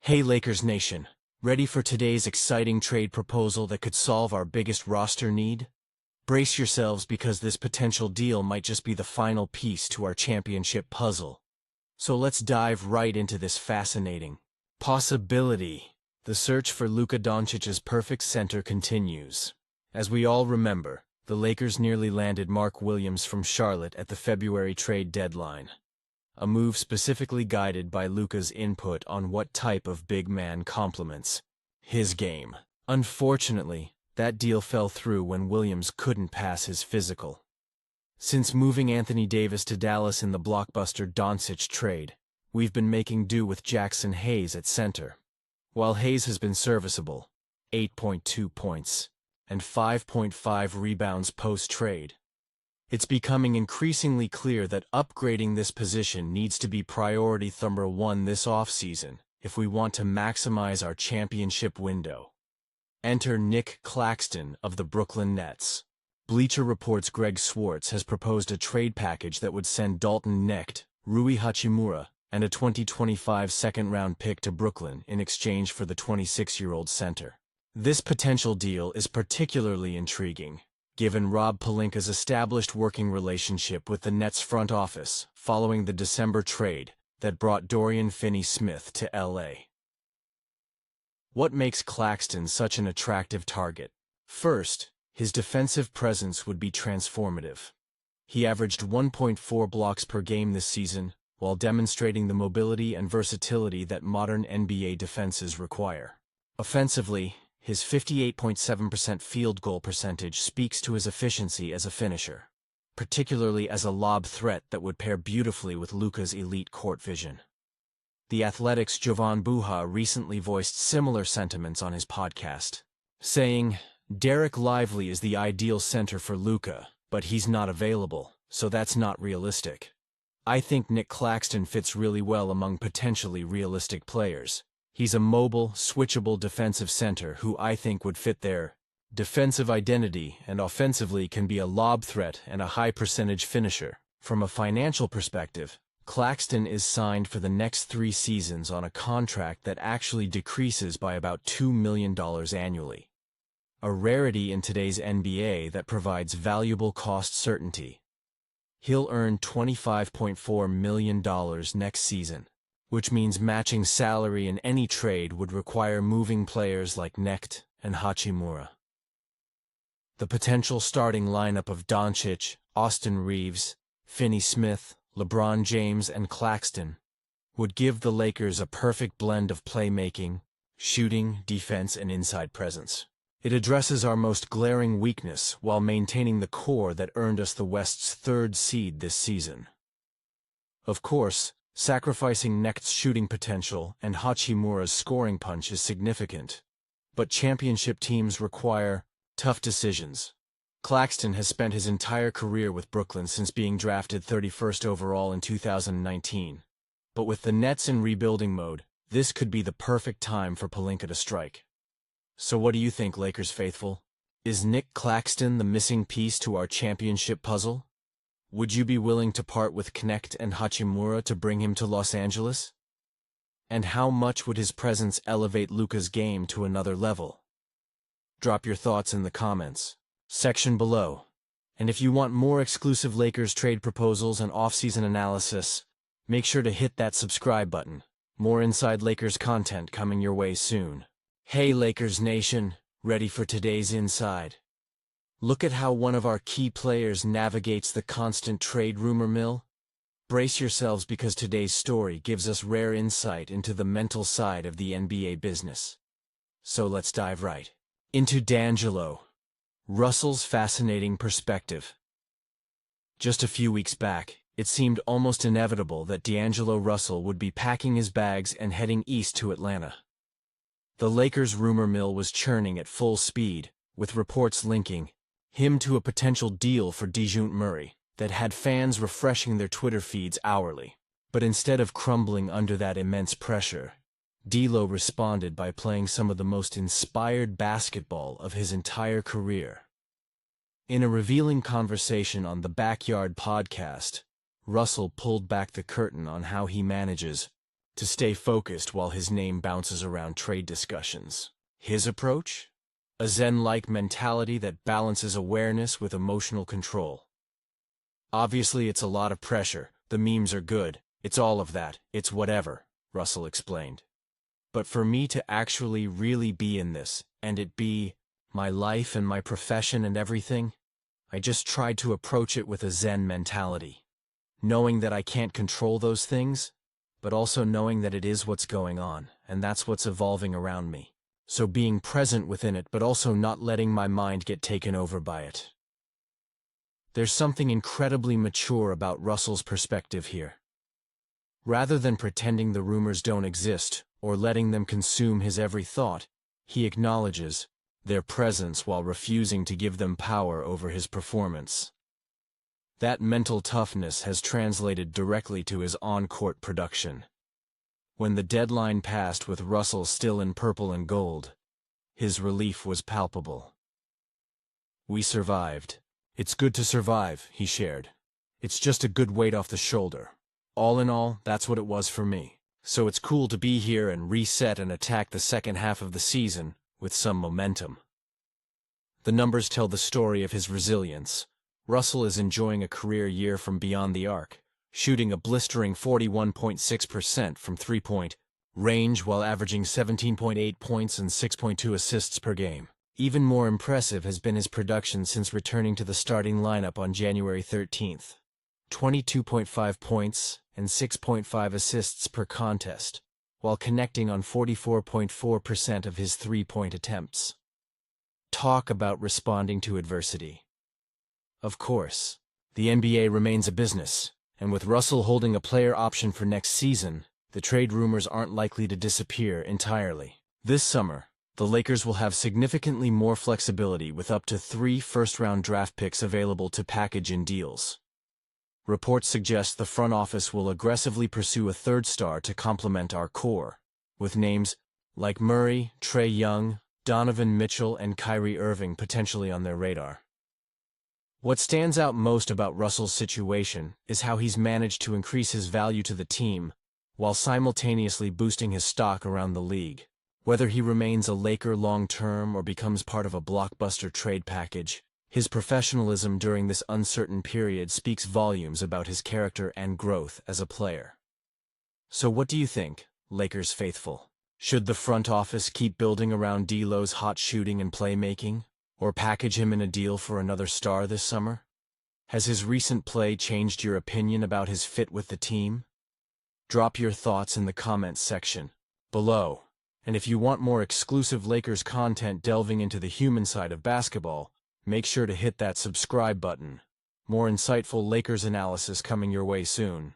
Hey Lakers Nation, ready for today's exciting trade proposal that could solve our biggest roster need? Brace yourselves because this potential deal might just be the final piece to our championship puzzle. So let's dive right into this fascinating possibility. The search for Luka Doncic's perfect center continues. As we all remember, the Lakers nearly landed Mark Williams from Charlotte at the February trade deadline. A move specifically guided by Luka's input on what type of big man complements his game. Unfortunately, that deal fell through when Williams couldn't pass his physical. Since moving Anthony Davis to Dallas in the blockbuster Doncic trade, we've been making do with Jackson Hayes at center. While Hayes has been serviceable, 8.2 points and 5.5 rebounds post-trade, it's becoming increasingly clear that upgrading this position needs to be priority number one this offseason if we want to maximize our championship window. Enter Nic Claxton of the Brooklyn Nets. Bleacher Report's Greg Swartz has proposed a trade package that would send Dalton Knecht, Rui Hachimura, and a 2025 second-round pick to Brooklyn in exchange for the 26-year-old center. This potential deal is particularly intriguing, given Rob Pelinka's established working relationship with the Nets front office following the December trade that brought Dorian Finney-Smith to L.A. What makes Claxton such an attractive target? First, his defensive presence would be transformative. He averaged 1.4 blocks per game this season, while demonstrating the mobility and versatility that modern NBA defenses require. Offensively, his 58.7% field goal percentage speaks to his efficiency as a finisher, particularly as a lob threat that would pair beautifully with Luka's elite court vision. The Athletic's Jovan Buha recently voiced similar sentiments on his podcast, saying, "Derek Lively is the ideal center for Luka, but he's not available, so that's not realistic. I think Nic Claxton fits really well among potentially realistic players. He's a mobile, switchable defensive center who I think would fit their defensive identity and offensively can be a lob threat and a high-percentage finisher." From a financial perspective, Claxton is signed for the next 3 seasons on a contract that actually decreases by about $2 million annually. A rarity in today's NBA that provides valuable cost certainty. He'll earn $25.4 million next season, which means matching salary in any trade would require moving players like Knecht and Hachimura. The potential starting lineup of Doncic, Austin Reeves, Finney-Smith, LeBron James, and Claxton would give the Lakers a perfect blend of playmaking, shooting, defense, and inside presence. It addresses our most glaring weakness while maintaining the core that earned us the West's 3rd seed this season. Of course, sacrificing Knecht's shooting potential and Hachimura's scoring punch is significant, but championship teams require tough decisions. Claxton has spent his entire career with Brooklyn since being drafted 31st overall in 2019, but with the Nets in rebuilding mode, this could be the perfect time for Pelinka to strike. So what do you think, Lakers faithful? Is Nic Claxton the missing piece to our championship puzzle? Would you be willing to part with Knecht and Hachimura to bring him to Los Angeles? And how much would his presence elevate Luka's game to another level? Drop your thoughts in the comments section below. And if you want more exclusive Lakers trade proposals and off-season analysis, make sure to hit that subscribe button. More Inside Lakers content coming your way soon. Hey Lakers Nation, ready for today's Inside? Look at how one of our key players navigates the constant trade rumor mill. Brace yourselves because today's story gives us rare insight into the mental side of the NBA business. So let's dive right into D'Angelo Russell's fascinating perspective. Just a few weeks back, it seemed almost inevitable that D'Angelo Russell would be packing his bags and heading east to Atlanta. The Lakers' rumor mill was churning at full speed, with reports linking him to a potential deal for Dejounte Murray that had fans refreshing their Twitter feeds hourly. But instead of crumbling under that immense pressure, D'Lo responded by playing some of the most inspired basketball of his entire career. In a revealing conversation on the Backyard podcast, Russell pulled back the curtain on how he manages to stay focused while his name bounces around trade discussions. His approach? A Zen-like mentality that balances awareness with emotional control. Obviously, it's a lot of pressure. The memes are good. It's all of that. It's whatever, Russell explained. But for me to actually really be in this, and it be my life and my profession and everything, I just tried to approach it with a Zen mentality. Knowing that I can't control those things, but also knowing that it is what's going on, and that's what's evolving around me. So being present within it, but also not letting my mind get taken over by it. There's something incredibly mature about Russell's perspective here. Rather than pretending the rumors don't exist, or letting them consume his every thought, he acknowledges their presence while refusing to give them power over his performance. That mental toughness has translated directly to his on-court production. When the deadline passed with Russell still in purple and gold, his relief was palpable. "We survived. It's good to survive," he shared. "It's just a good weight off the shoulder. All in all, that's what it was for me. So it's cool to be here and reset and attack the second half of the season with some momentum." The numbers tell the story of his resilience. Russell is enjoying a career year from beyond the arc, shooting a blistering 41.6% from three-point range while averaging 17.8 points and 6.2 assists per game. Even more impressive has been his production since returning to the starting lineup on January 13th. 22.5 points and 6.5 assists per contest, while connecting on 44.4% of his three-point attempts. Talk about responding to adversity. Of course, the NBA remains a business, and with Russell holding a player option for next season, the trade rumors aren't likely to disappear entirely. This summer, the Lakers will have significantly more flexibility with up to 3 first-round draft picks available to package in deals. Reports suggest the front office will aggressively pursue a third star to complement our core, with names like Murray, Trae Young, Donovan Mitchell, and Kyrie Irving potentially on their radar. What stands out most about Russell's situation is how he's managed to increase his value to the team while simultaneously boosting his stock around the league. Whether he remains a Laker long-term or becomes part of a blockbuster trade package, his professionalism during this uncertain period speaks volumes about his character and growth as a player. So what do you think, Lakers faithful? Should the front office keep building around D'Lo's hot shooting and playmaking, or package him in a deal for another star this summer? Has his recent play changed your opinion about his fit with the team? Drop your thoughts in the comments section below. And if you want more exclusive Lakers content delving into the human side of basketball, make sure to hit that subscribe button. More insightful Lakers analysis coming your way soon.